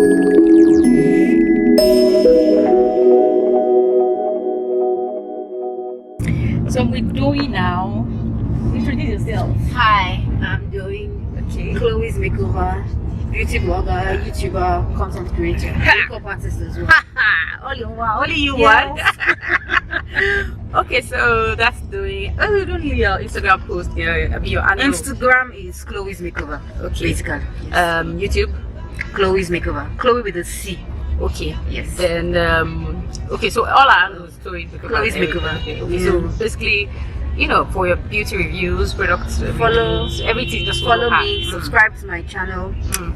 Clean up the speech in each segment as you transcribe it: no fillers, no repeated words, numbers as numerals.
So we're doing now. Introduce yourself. Hi, I'm doing Chloe's Makeover, beauty blogger, YouTuber, content creator, makeup artist as well. Only you Yes. want. Okay, so that's doing. Oh, you don't need your Instagram post. Your handle. Instagram is Chloe's Makeover. Okay. Basically. YouTube. Chloe's Makeover. Chloe with a C. Okay. Yes. Then okay, so all our handles Chloe's Makeover. Chloe's Makeover. Okay, so basically, you know, for your beauty reviews, products, Follow reviews, everything. Just Follow her. me, subscribe to my channel.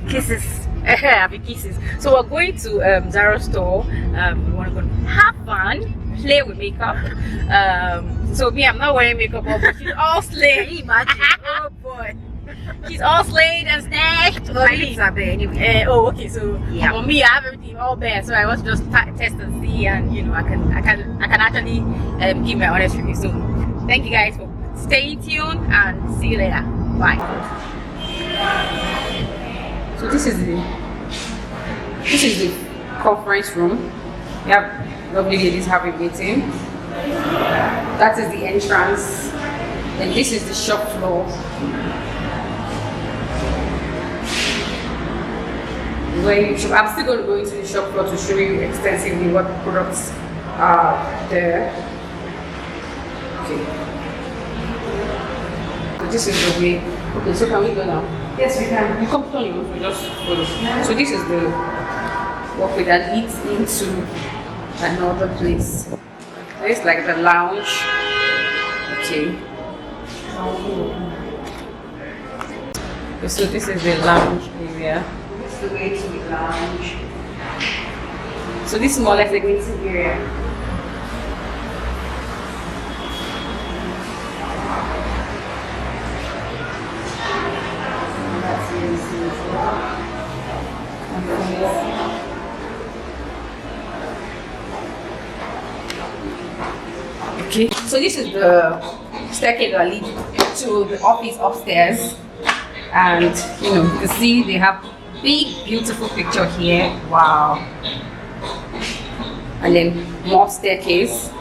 Kisses. Happy kisses. So we're going to Zara store. We want to go have fun, play with makeup. So me, I'm not wearing makeup, but she's all slayed. Imagine. Oh boy. She's all slayed and snatched. My lips are bare anyway. Okay. So Yeah. for me, I have everything all bare. So I want to just test and see, and you know, I can actually give my honest review. So thank you guys for staying tuned, and see you later. Bye. So this is the conference room. We have lovely ladies having meeting. That is the entrance, and this is the shop floor. I'm still going to go into the shop floor to show you extensively what products are there. Okay. So this is the way. Okay, so can we go now? Yes, we can. You come on you, we just follow. So this is the walkway that leads into another place. It's like the lounge. Okay. So this is the lounge area. This is the way to the lounge. So this is more or less the waiting area. Okay, so this is the staircase that leads to the office upstairs, and you know, you can see they have big beautiful picture here. Wow. And then more staircase,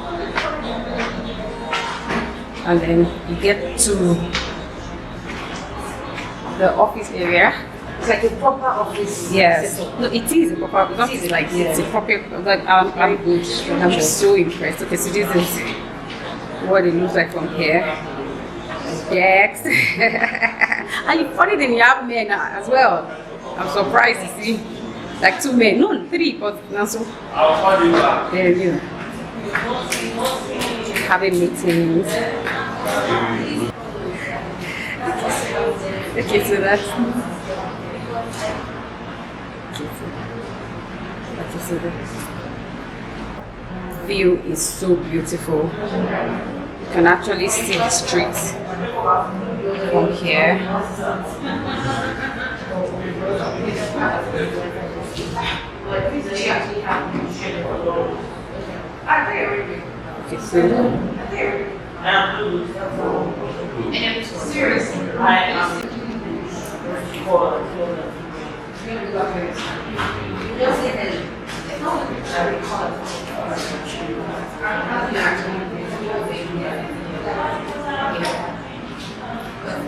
and then you get to the office area. It's like a proper office. Yes, setup. no, it is a proper. It's like it's a proper. Like I'm so impressed. Okay, so this is what it looks like from here. Yes, and the funny thing, you have men as well. I'm surprised to see like 2 men, no 3, but now so there you go. Having meetings. Okay, so that's. So the view is so beautiful. You can actually see the streets from here. Okay, so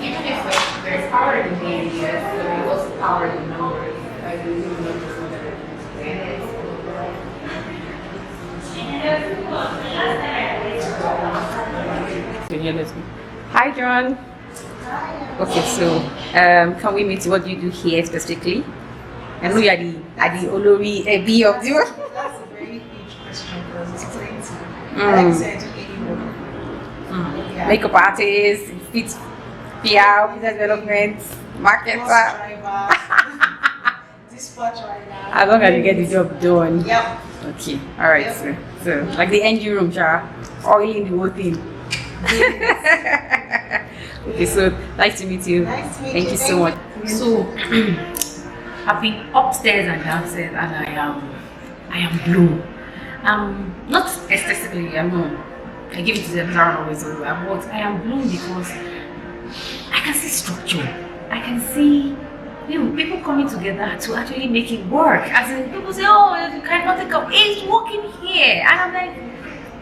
even if there's power in the ideas, there's also power in numbers. I really know Hi, John. Okay, so can we meet? What do you do here specifically? I know you are the Olori Ebi of the. That's a very huge question because it's plenty. I like to do anyone. Yeah. Makeup artist, fit PR, business development, marketer. Bus driver, dispatch right now. As long as you get the job done. Yep. Okay, all right. Yep. So like the engine room, oiling the whole thing. Okay, so nice to meet you. Nice to meet Thank you. you so much. So I've been upstairs and downstairs, and I am blown. Not excessively. I give it to them always, but I am blown because I can see structure. I can see people coming together to actually make it work. As in, people say, oh, you cannot think of it's working here. And I'm like,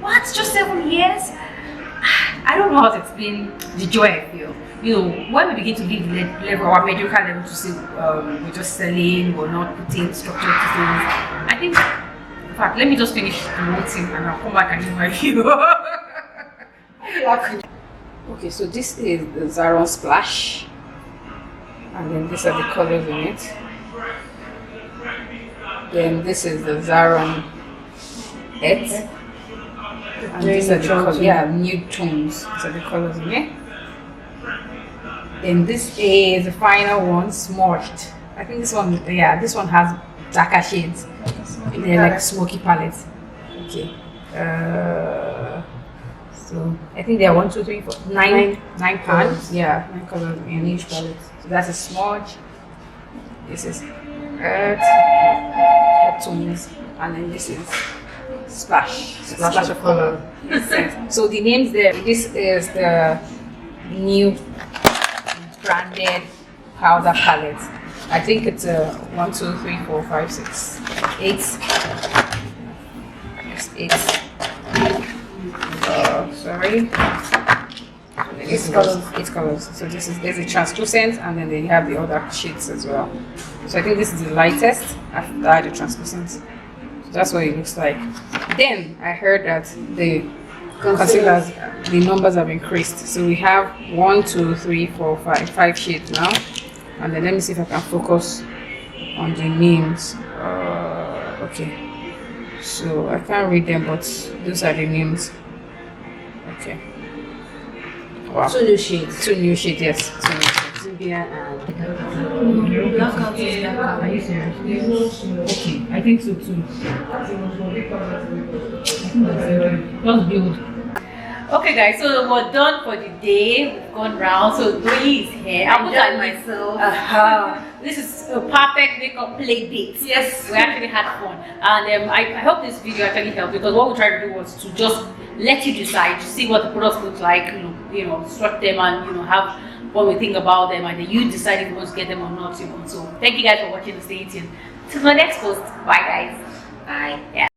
what? Just 7 years? I don't know how to explain the joy I feel. When we begin to leave the level, our mediocre level, to see we're just selling, we're not putting structure to things. I think, in fact, let me just finish the whole thing and I'll come back and give my view. Okay, so this is the Zaron Splash, and then these are the colors in it. Then this is the Zaron Et, and these are the colors. Yeah, nude tones. These are the colors in it. Then this is the final one, Smudged. I think this one, this one has darker shades. They're like smoky palettes. Okay. So I think there are 1, 2, 3, 4, 9 pans. Yeah, 9 colors in each palette. So that's a smudge. This is earth tones, and then this is splash of color. So the names there. This is the new branded powder palette. I think it's a 1, 2, 3, 4, 5, 6, 8. Yes, 8. Sorry. 8 colors. 8 colors. So there's a translucent, and then they have the other shades as well. So I think this is the lightest after the translucent. So that's what it looks like. Then I heard that the concealers, the numbers have increased. So we have 1, 2, 3, 4, 5 shades now. And then let me see if I can focus on the names. Okay. So I can't read them, but those are the names. Okay. Wow. 2 new shades. 2 new shades, yes. 2 new shades. Zubia and Blackout is blackout. Are you serious? Okay, I think so too. Just build. Okay guys, so we're done for the day. We've gone round. So Dolly is here. I put on myself. This is a perfect makeup play date. yes. We actually had fun, and I hope this video actually helped, because what we tried to do was to just let you decide, to see what the products look like, instruct them, and have what we think about them, and then you decide if you want to get them or not. So thank you guys for watching and stay tuned. Till my next post. Bye guys. Bye. Yeah.